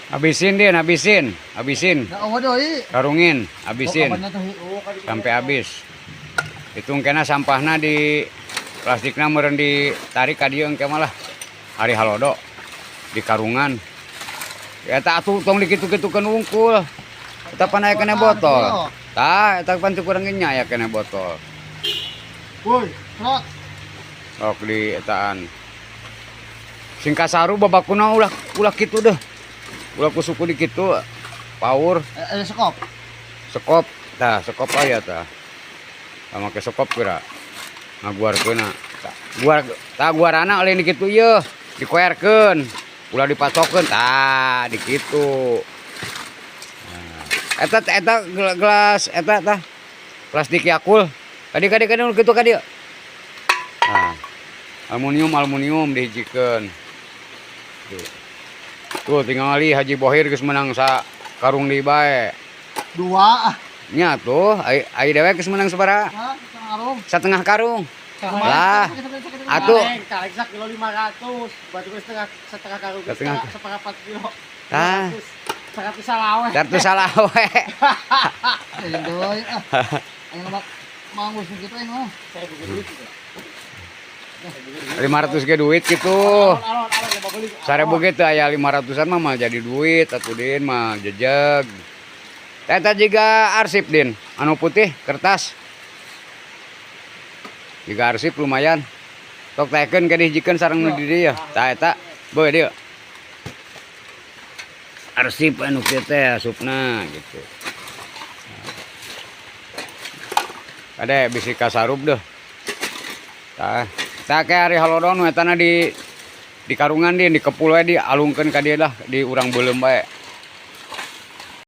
Habisin din, habisin. Na oh deui. Karungin, habisin sampai habis. Hitung kena sampahna di plastikna meureun ditarik ka dieu engke malah hari halodo di karungan. Eta atuh tong dikitu-kitukeun wungkul. Eta pan aya kena botol. Tah, eta pan teu kurang nya aya kena botol. Woi, trot. Sok di etaan. Sing kasaru babakuna ulah kitu deh. Ulah kusuku di kitu power Ada sekop. sekop. Tah, sekop aya tah. Sama ke sekop kira. Ngaguarkeuna. Guarana oleh di kitu ieu, dikoerkeun. Ulah dipatokeun tah di kitu. Eta gelas eta tah. Plastik Yakult. Kadi kitu ka dieu. Nah. Aluminium dihijikeun. Tuh tinggal li Haji Bohir geus menang sa karung di bae. 2. Nya tuh ai dewe geus menang sabaraha? Karung. Setengah karung. Lah, atuh Tarik sak kilo 500, batu setengah karung. Seperempat kilo. tah 100 salawe. 100 salawe. Deui ayo mau ngurus gitu mah. Saya bikin duit juga. 500 ge duit gitu. Sarebu ge teu aya 500-an mah jadi duit atuh Din mah jejeg. Eta jiga arsip Din, anu putih kertas. Jiga arsip lumayan. Tok taekeun ke dihijikeun sareng nu di dieu. Tah eta beuh dieu. Arsip anu kieu teh asupna gitu. Kade bisi kasarup deh. Tah kayak hari halodon etana di karungan Din, di kepul we dialungkeun ka dieu dah, di urang beuleum bae.